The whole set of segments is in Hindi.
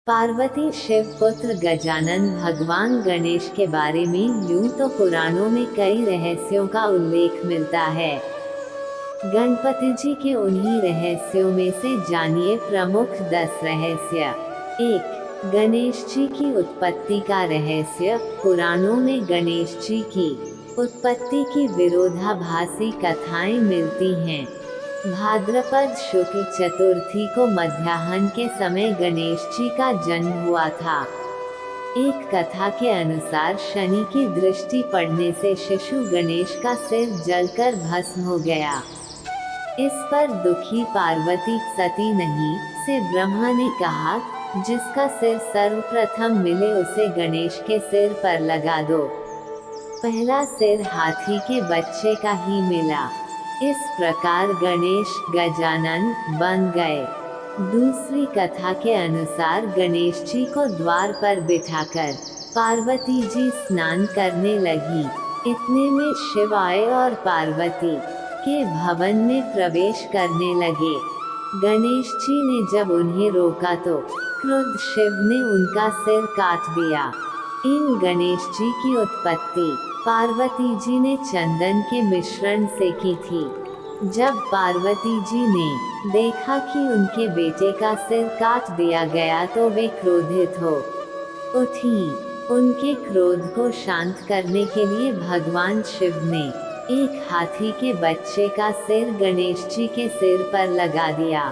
पार्वती शिव पुत्र गजानन भगवान गणेश के बारे में यूं तो पुराणों में कई रहस्यों का उल्लेख मिलता है। गणपति जी के उन्हीं रहस्यों में से जानिए प्रमुख 10 रहस्य। 1. गणेश जी की उत्पत्ति का रहस्य। पुराणों में गणेश जी की उत्पत्ति की विरोधाभासी कथाएं मिलती हैं। भाद्रपद शुक्ल चतुर्थी को मध्याह्न के समय गणेश जी का जन्म हुआ था। एक कथा के अनुसार शनि की दृष्टि पड़ने से शिशु गणेश का सिर जलकर भस्म हो गया। इस पर दुखी पार्वती सती नहीं से ब्रह्मा ने कहा, जिसका सिर सर्वप्रथम मिले उसे गणेश के सिर पर लगा दो। पहला सिर हाथी के बच्चे का ही मिला। इस प्रकार गणेश गजानन बन गए। दूसरी कथा के अनुसार गणेश जी को द्वार पर बिठाकर पार्वती जी स्नान करने लगी। इतने में शिव आए और पार्वती के भवन में प्रवेश करने लगे। गणेश जी ने जब उन्हें रोका तो क्रुद्ध शिव ने उनका सिर काट दिया। इन गणेश जी की उत्पत्ति पार्वती जी ने चंदन के मिश्रण से की थी। जब पार्वती जी ने देखा कि उनके बेटे का सिर काट दिया गया तो वे क्रोधित हो उठी। उनके क्रोध को शांत करने के लिए भगवान शिव ने एक हाथी के बच्चे का सिर गणेश जी के सिर पर लगा दिया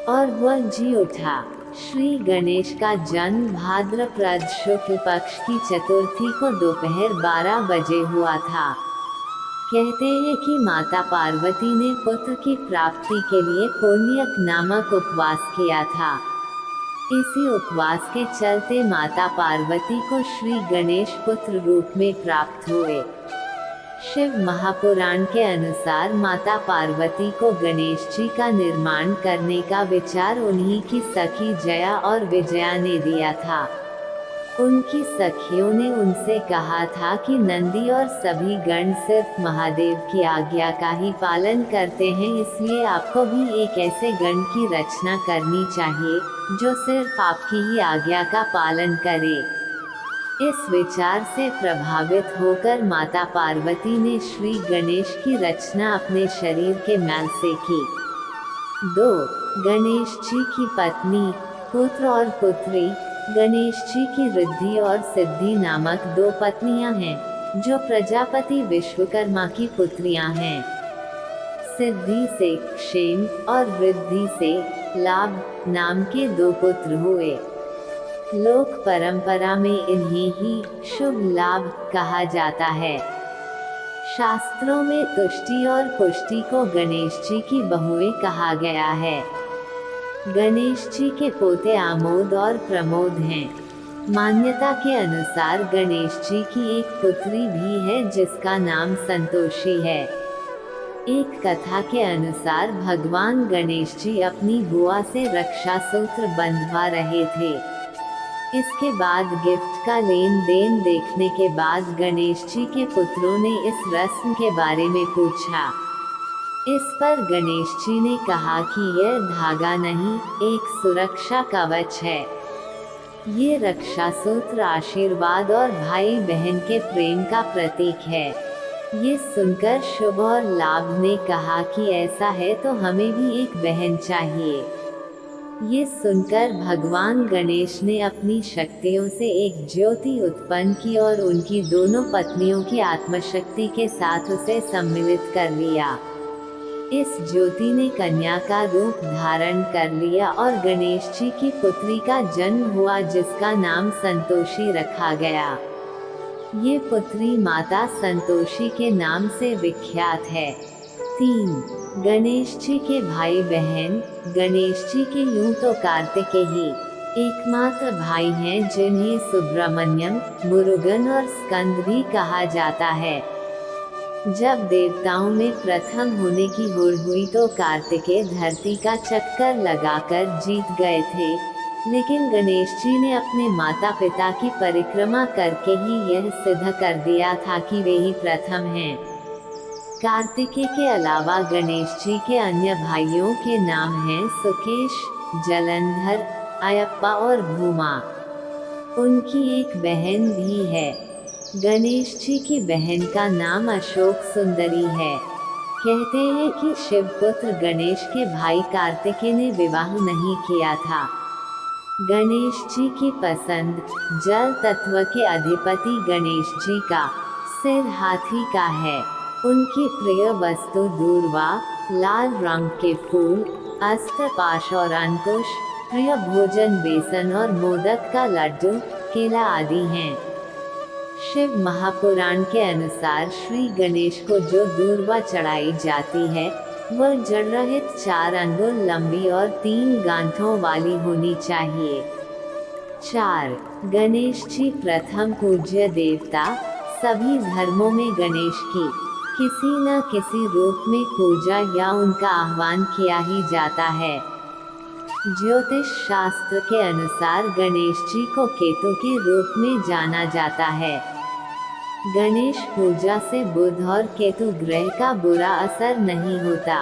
और वह जी उठा। श्री गणेश का जन्म भाद्रपद शुक्ल पक्ष की चतुर्थी को दोपहर 12 बजे हुआ था। कहते हैं कि माता पार्वती ने पुत्र की प्राप्ति के लिए पुण्यक नामक उपवास किया था। इसी उपवास के चलते माता पार्वती को श्री गणेश पुत्र रूप में प्राप्त हुए। शिव महापुराण के अनुसार माता पार्वती को गणेश जी का निर्माण करने का विचार उन्हीं की सखी जया और विजया ने दिया था। उनकी सखियों ने उनसे कहा था कि नंदी और सभी गण सिर्फ महादेव की आज्ञा का ही पालन करते हैं, इसलिए आपको भी एक ऐसे गण की रचना करनी चाहिए जो सिर्फ आपकी ही आज्ञा का पालन करे। इस विचार से प्रभावित होकर माता पार्वती ने श्री गणेश की रचना अपने शरीर के मैल से की। 2. गणेश जी की पत्नी, पुत्र और पुत्री। गणेश जी की रिद्धि और सिद्धि नामक 2 पत्नियां हैं, जो प्रजापति विश्वकर्मा की पुत्रियां हैं। सिद्धि से क्षेम और रिद्धि से लाभ नाम के 2 पुत्र हुए। लोक परंपरा में इन्हें ही शुभ लाभ कहा जाता है। शास्त्रों में तुष्टि और पुष्टि को गणेश जी की बहुएं कहा गया है। गणेश जी के पोते आमोद और प्रमोद हैं। मान्यता के अनुसार गणेश जी की एक पुत्री भी है जिसका नाम संतोषी है। एक कथा के अनुसार भगवान गणेश जी अपनी बुआ से रक्षा सूत्र बंधवा रहे थे। इसके बाद गिफ्ट का लेन देन देखने के बाद गणेश जी के पुत्रों ने इस रस्म के बारे में पूछा। इस पर गणेश जी ने कहा कि यह धागा नहीं, एक सुरक्षा कवच है। ये रक्षा सूत्र आशीर्वाद और भाई बहन के प्रेम का प्रतीक है। ये सुनकर शुभ और लाभ ने कहा कि ऐसा है तो हमें भी एक बहन चाहिए। ये सुनकर भगवान गणेश ने अपनी शक्तियों से एक ज्योति उत्पन्न की और उनकी दोनों पत्नियों की आत्मशक्ति के साथ उसे सम्मिलित कर लिया। इस ज्योति ने कन्या का रूप धारण कर लिया और गणेश जी की पुत्री का जन्म हुआ, जिसका नाम संतोषी रखा गया। ये पुत्री माता संतोषी के नाम से विख्यात है। 3. गणेश जी के भाई बहन। गणेश जी के यूं तो कार्तिकेय एकमात्र भाई हैं, जिन्हें सुब्रमण्यम, मुरुगन और स्कंद भी कहा जाता है। जब देवताओं में प्रथम होने की होड़ हुई तो कार्तिकेय धरती का चक्कर लगाकर जीत गए थे, लेकिन गणेश जी ने अपने माता पिता की परिक्रमा करके ही यह सिद्ध कर दिया था कि वे ही प्रथम हैं। कार्तिकेय के अलावा गणेश जी के अन्य भाइयों के नाम हैं सुकेश, जलंधर, अयप्पा और भूमा। उनकी एक बहन भी है। गणेश जी की बहन का नाम अशोक सुंदरी है। कहते हैं कि शिवपुत्र गणेश के भाई कार्तिकेय ने विवाह नहीं किया था। गणेश जी की पसंद जल तत्व के अधिपति गणेश जी का सिर हाथी का है। उनकी प्रिय वस्तु दूर्वा, लाल रंग के फूल, अस्त्र पाश और अंकुश, प्रिय भोजन बेसन और मोदक का लड्डू, केला आदि हैं। शिव महापुराण के अनुसार श्री गणेश को जो दूर्वा चढ़ाई जाती है वह जड़ रहित 4 अंगुल लंबी और 3 गांठों वाली होनी चाहिए। 4. गणेश जी प्रथम पूज्य देवता। सभी धर्मों में गणेश की किसी न किसी रूप में पूजा या उनका आह्वान किया ही जाता है। ज्योतिष शास्त्र के अनुसार गणेश जी को केतु के रूप में जाना जाता है। गणेश पूजा से बुध और केतु ग्रह का बुरा असर नहीं होता।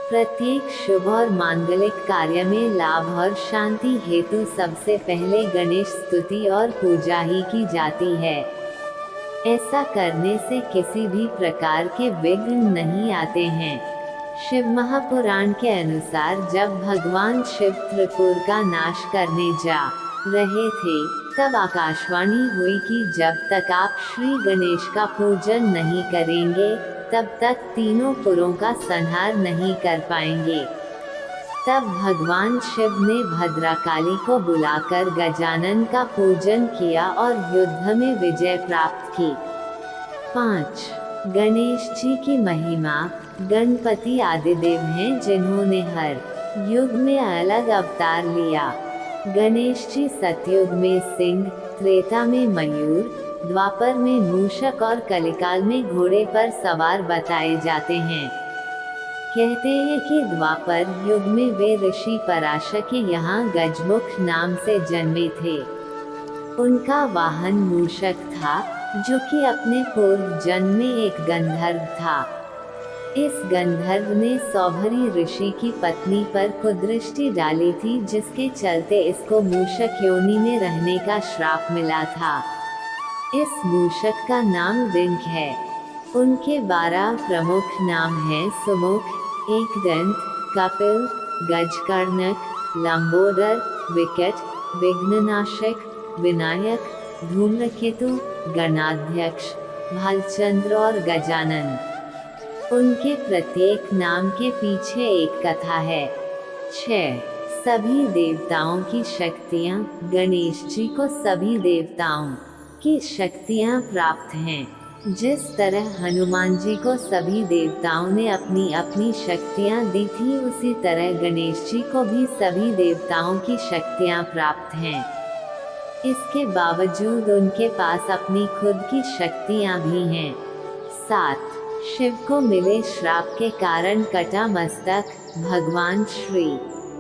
प्रत्येक शुभ और मांगलिक कार्य में लाभ और शांति हेतु सबसे पहले गणेश स्तुति और पूजा ही की जाती है। ऐसा करने से किसी भी प्रकार के विघ्न नहीं आते हैं। शिव महापुराण के अनुसार जब भगवान शिव त्रिपुर का नाश करने जा रहे थे तब आकाशवाणी हुई कि जब तक आप श्री गणेश का पूजन नहीं करेंगे तब तक तीनों पुरों का संहार नहीं कर पाएंगे। तब भगवान शिव ने भद्रकाली को बुलाकर गजानन का पूजन किया और युद्ध में विजय प्राप्त की। 5. गणेश जी की महिमा। गणपति आदिदेव हैं जिन्होंने हर युग में अलग अवतार लिया। गणेश जी सतयुग में सिंह, त्रेता में मयूर, द्वापर में मूषक और कलिकाल में घोड़े पर सवार बताए जाते हैं। कहते हैं कि द्वापर युग में वे ऋषि पराशर के यहाँ गजमुख नाम से जन्मे थे। उनका वाहन मूषक था जो कि अपने पूर्व जन्म में एक गंधर्व था। इस गंधर्व ने सौभरी ऋषि की पत्नी पर कुदृष्टि डाली थी जिसके चलते इसको मूषक योनि में रहने का श्राप मिला था। इस मूषक का नाम डिंक है। उनके 12 प्रमुख नाम हैं सुमुख, एकदंत, कपिल, गजकर्णक, लंबोदर, विकट, विघ्ननाशक, विनायक, धूम्रकेतु, गणाध्यक्ष, भालचंद्र और गजानन। उनके प्रत्येक नाम के पीछे एक कथा है। 6. सभी देवताओं की शक्तियाँ। गणेश जी को सभी देवताओं की शक्तियाँ प्राप्त हैं। जिस तरह हनुमान जी को सभी देवताओं ने अपनी अपनी शक्तियाँ दी थी उसी तरह गणेश जी को भी सभी देवताओं की शक्तियाँ प्राप्त हैं। इसके बावजूद उनके पास अपनी खुद की शक्तियाँ भी हैं। 7. शिव को मिले श्राप के कारण कटा मस्तक। भगवान श्री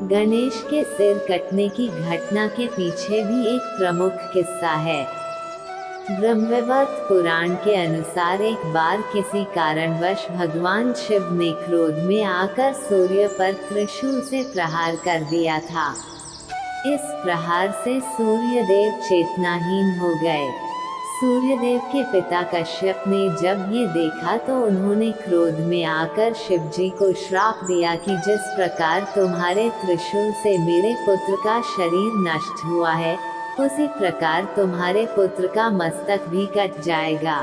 गणेश के सिर कटने की घटना के पीछे भी एक प्रमुख किस्सा है। ब्रह्मवैवर्त पुराण के अनुसार एक बार किसी कारणवश भगवान शिव ने क्रोध में आकर सूर्य पर त्रिशूल से प्रहार कर दिया था। इस प्रहार से सूर्यदेव चेतनाहीन हो गए। सूर्यदेव के पिता कश्यप ने जब ये देखा तो उन्होंने क्रोध में आकर शिव जी को श्राप दिया कि जिस प्रकार तुम्हारे त्रिशूल से मेरे पुत्र का शरीर नष्ट हुआ है उसी प्रकार तुम्हारे पुत्र का मस्तक भी कट जाएगा।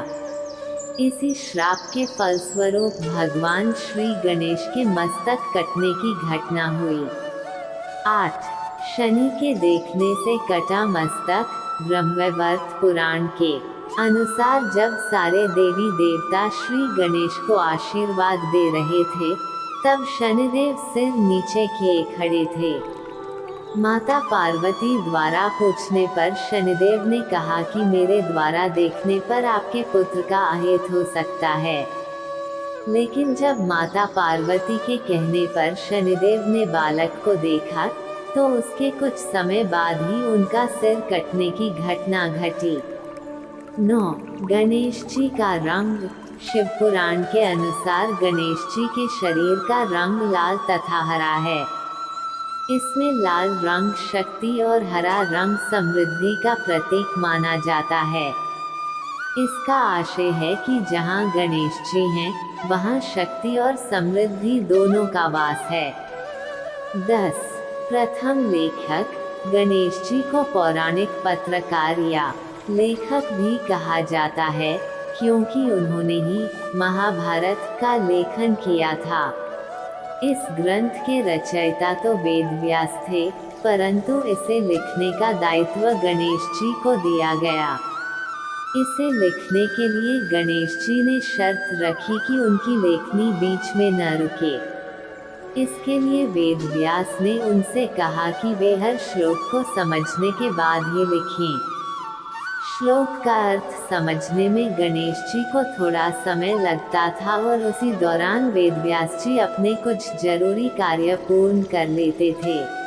इसी श्राप के फलस्वरूप भगवान श्री गणेश के मस्तक कटने की घटना हुई। 8. शनि के देखने से कटा मस्तक। ब्रह्मवैवर्त पुराण के अनुसार जब सारे देवी देवता श्री गणेश को आशीर्वाद दे रहे थे तब शनिदेव सिर नीचे किए खड़े थे। माता पार्वती द्वारा पूछने पर शनिदेव ने कहा कि मेरे द्वारा देखने पर आपके पुत्र का अहित हो सकता है। लेकिन जब माता पार्वती के कहने पर शनिदेव ने बालक को देखा तो उसके कुछ समय बाद ही उनका सिर कटने की घटना घटी। 9. गणेश जी का रंग। शिव पुराण के अनुसार गणेश जी के शरीर का रंग लाल तथा हरा है। इसमें लाल रंग शक्ति और हरा रंग समृद्धि का प्रतीक माना जाता है। इसका आशय है कि जहाँ गणेश जी हैं, वहाँ शक्ति और समृद्धि दोनों का वास है। 10. प्रथम लेखक। गणेश जी को पौराणिक पत्रकार या लेखक भी कहा जाता है, क्योंकि उन्होंने ही महाभारत का लेखन किया था। इस ग्रंथ के रचयिता तो वेद व्यास थे, परंतु इसे लिखने का दायित्व गणेश जी को दिया गया। इसे लिखने के लिए गणेश जी ने शर्त रखी कि उनकी लेखनी बीच में न रुके। इसके लिए वेद व्यास ने उनसे कहा कि वे हर श्लोक को समझने के बाद ही लिखें। श्लोक का अर्थ समझने में गणेश जी को थोड़ा समय लगता था और उसी दौरान वेद व्यास जी अपने कुछ जरूरी कार्य पूर्ण कर लेते थे।